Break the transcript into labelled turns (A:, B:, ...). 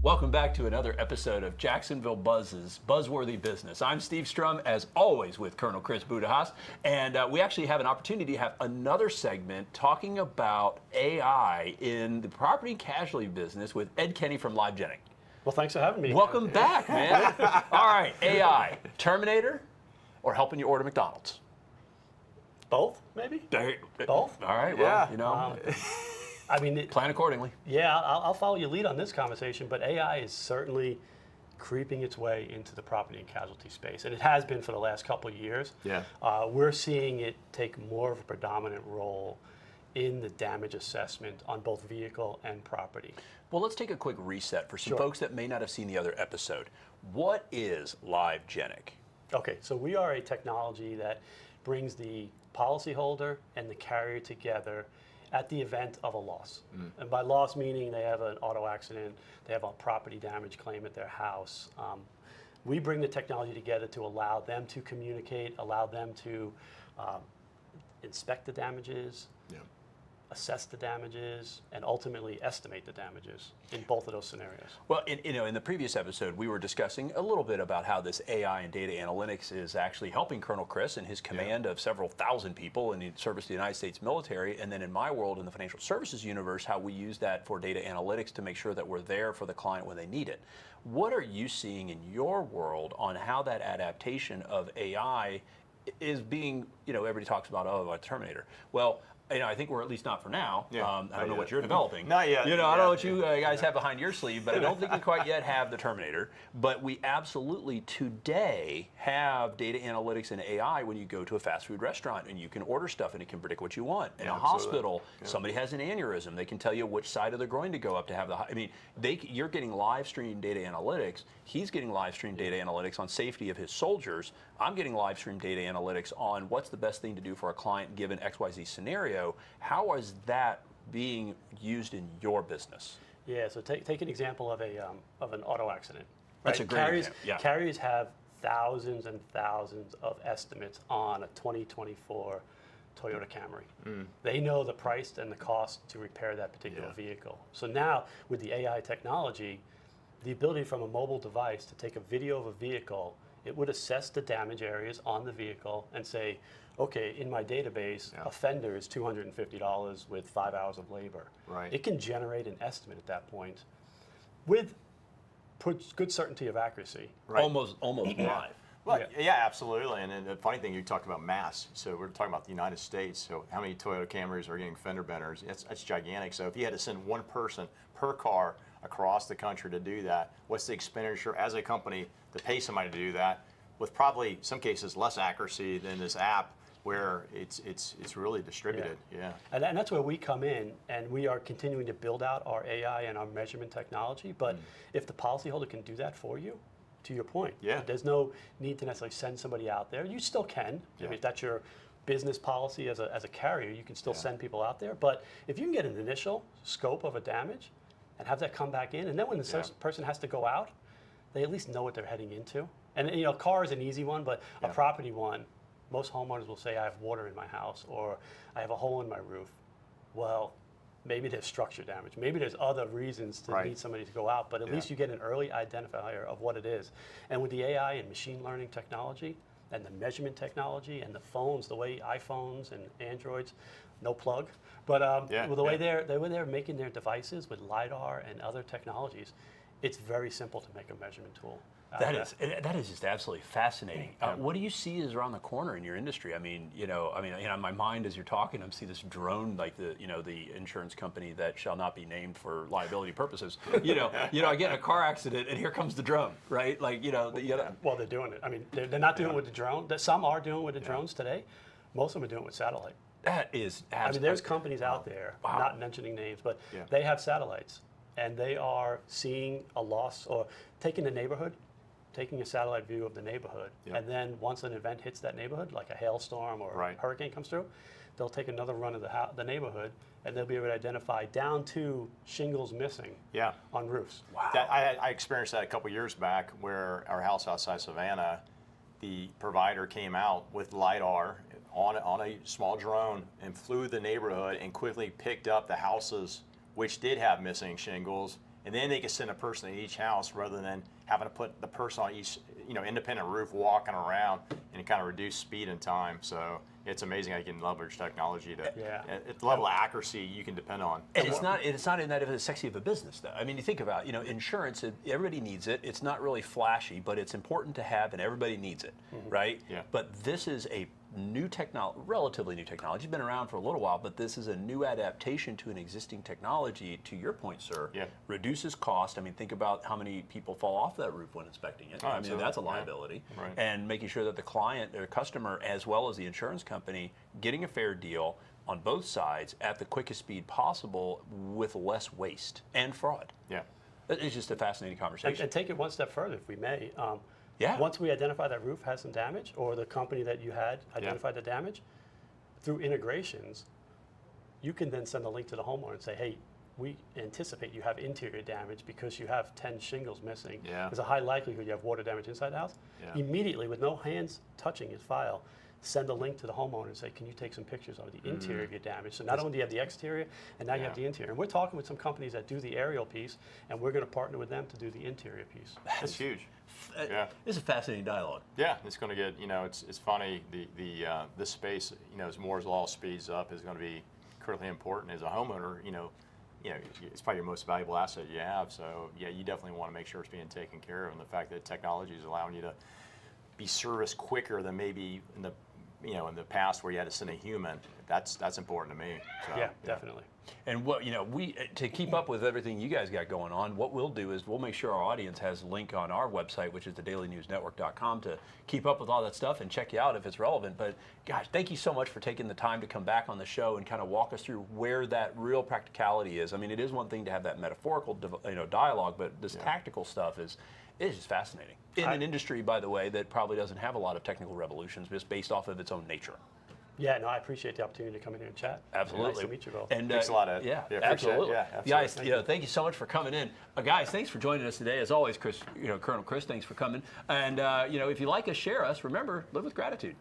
A: Welcome back to another episode of Jacksonville Buzz's Buzzworthy Business. I'm Steve Strum, as always, with Colonel Chris Budihas, and we actually have an opportunity to have another segment talking about AI in the property and casualty business with Ed Kenny from Livegenic.
B: Well, thanks for having me.
A: Welcome back, man. All right, AI, Terminator, or helping you order McDonald's?
B: Both, maybe? Both?
A: All right,
C: Yeah.
A: well, you know,
B: I mean,
A: plan accordingly.
B: yeah, I'll follow your lead on this conversation, but AI is certainly creeping its way into the property and casualty space, and it has been for the last couple of years.
C: Yeah.
B: We're seeing it take more of a predominant role in the damage assessment on both vehicle and property.
A: Well, let's take a quick reset for some
B: Sure.
A: folks that may not have seen the other episode. What is Livegenic?
B: Okay, so we are a technology that brings the policyholder and the carrier together at the event of a loss. And by loss meaning they have an auto accident, they have a property damage claim at their house. We bring the technology together to allow them to communicate, allow them to inspect the damages, assess the damages, and ultimately estimate the damages in both of those scenarios.
A: Well, in the previous episode, we were discussing a little bit about how this AI and data analytics is actually helping Colonel Chris in his command of several thousand people in the service of the United States military, and then in my world, in the financial services universe, how we use that for data analytics to make sure that we're there for the client when they need it. What are you seeing in your world on how that adaptation of AI is being, everybody talks about, a Terminator. Well, I think we're at least not for now.
C: Yeah,
A: I don't know what you're developing.
C: Not yet.
A: I don't know what you guys have behind your sleeve, but I don't think we quite yet have the Terminator. But we absolutely today have data analytics and AI when you go to a fast food restaurant and you can order stuff and it can predict what you want. In a hospital, somebody has an aneurysm. They can tell you which side of the groin to go up to have the. You're getting live stream data analytics. He's getting live stream data analytics on safety of his soldiers. I'm getting live stream data analytics on what's the best thing to do for a client given XYZ scenario. How is that being used in your business?
B: Yeah, so take an example of an auto accident.
A: That's a great example. Yeah.
B: Carriers have thousands and thousands of estimates on a 2024 Toyota Camry. They know the price and the cost to repair that particular vehicle. So now, with the AI technology, the ability from a mobile device to take a video of a vehicle, it would assess the damage areas on the vehicle and say, okay, in my database, a fender is $250 with 5 hours of labor.
C: Right.
B: It can generate an estimate at that point with good certainty of accuracy.
A: Right. Almost live.
C: Well, yeah, absolutely. And then the funny thing, you talked about mass. So we're talking about the United States. So how many Toyota Camrys are getting fender benders? That's gigantic. So if you had to send one person per car across the country to do that, what's the expenditure as a company to pay somebody to do that with probably, some cases, less accuracy than this app where it's really distributed. Yeah.
B: And that's where we come in, and we are continuing to build out our AI and our measurement technology. But if the policyholder can do that for you, to your point, there's no need to necessarily send somebody out there. You still can. I mean, if that's your business policy as a carrier, you can still send people out there. But if you can get an initial scope of a damage and have that come back in, and then when the person has to go out, they at least know what they're heading into. And car is an easy one, but a property one, most homeowners will say, I have water in my house, or I have a hole in my roof. Well, maybe there's structure damage. Maybe there's other reasons to need somebody to go out, but at least you get an early identifier of what it is. And with the AI and machine learning technology and the measurement technology and the phones, the way iPhones and Androids, no plug, but with the way they're making their devices with LiDAR and other technologies, it's very simple to make a measurement tool.
A: That is just absolutely fascinating. What do you see is around the corner in your industry? In my mind as you're talking, I see this drone, like the insurance company that shall not be named for liability purposes. I get in a car accident and here comes the drone, right?
B: Well, they're doing it. I mean, they're not doing it with the drone. Some are doing it with the drones today. Most of them are doing it with satellite.
A: That is absolutely.
B: I mean, there's companies out there, not mentioning names, but they have satellites, and they are seeing a loss or taking taking a satellite view of the neighborhood, and then once an event hits that neighborhood, like a hailstorm or a hurricane comes through, they'll take another run of the neighborhood, and they'll be able to identify down to shingles missing on roofs.
C: Wow. I experienced that a couple years back where our house outside Savannah, the provider came out with LiDAR on a small drone and flew the neighborhood and quickly picked up the houses which did have missing shingles, and then they could send a person to each house rather than having to put the person on each independent roof walking around, and it kind of reduced speed and time. So it's amazing how you can leverage technology to at the level of accuracy you can depend on.
A: And it's not in that as sexy of a business, though. I mean, you think about insurance. Everybody needs it. It's not really flashy, but it's important to have, and everybody needs it, right?
C: Yeah.
A: But this is a new technology, relatively new technology. It's been around for a little while, but this is a new adaptation to an existing technology. To your point, sir, reduces cost. I mean, think about how many people fall off that roof when inspecting it. I mean, that's a liability.
C: Yeah. Right.
A: And making sure that the client or customer, as well as the insurance company, getting a fair deal on both sides at the quickest speed possible with less waste and fraud.
C: Yeah.
A: It's just a fascinating conversation.
B: And take it one step further, if we may. Once we identify that roof has some damage, or the company that you had identified the damage, through integrations, you can then send a link to the homeowner and say, hey, we anticipate you have interior damage because you have 10 shingles missing.
C: Yeah.
B: There's a high likelihood you have water damage inside the house.
C: Yeah.
B: Immediately, with no hands touching his file, send a link to the homeowner and say, can you take some pictures of the interior of your damage? So not only do you have the exterior, and now you have the interior. And we're talking with some companies that do the aerial piece, and we're going to partner with them to do the interior piece.
C: That's huge.
A: This is a fascinating dialogue.
C: Yeah, it's going to get, it's funny, this space, as law speeds up, is going to be critically important as a homeowner. It's probably your most valuable asset you have. So yeah, you definitely want to make sure it's being taken care of, and the fact that technology is allowing you to be serviced quicker than maybe in the past where you had to send a human. That's important to me. So,
B: yeah, definitely.
A: And what we to keep up with everything you guys got going on, what we'll do is we'll make sure our audience has a link on our website, which is thedailynewsnetwork.com, to keep up with all that stuff and check you out if it's relevant. But gosh, thank you so much for taking the time to come back on the show and kind of walk us through where that real practicality is. I mean, it is one thing to have that metaphorical dialogue, but this tactical stuff is just fascinating. In an industry, by the way, that probably doesn't have a lot of technical revolutions, just based off of its own nature.
B: Yeah, no, I appreciate the opportunity to come in here and chat.
A: Absolutely.
B: Nice to meet you both.
A: And,
C: thanks a lot, Ed.
A: Yeah,
C: appreciate
A: absolutely.
C: it. Yeah, absolutely.
A: Guys, thank you so much for coming in. Guys, thanks for joining us today. As always, Chris, Colonel Chris, thanks for coming. And if you like us, share us. Remember, live with gratitude.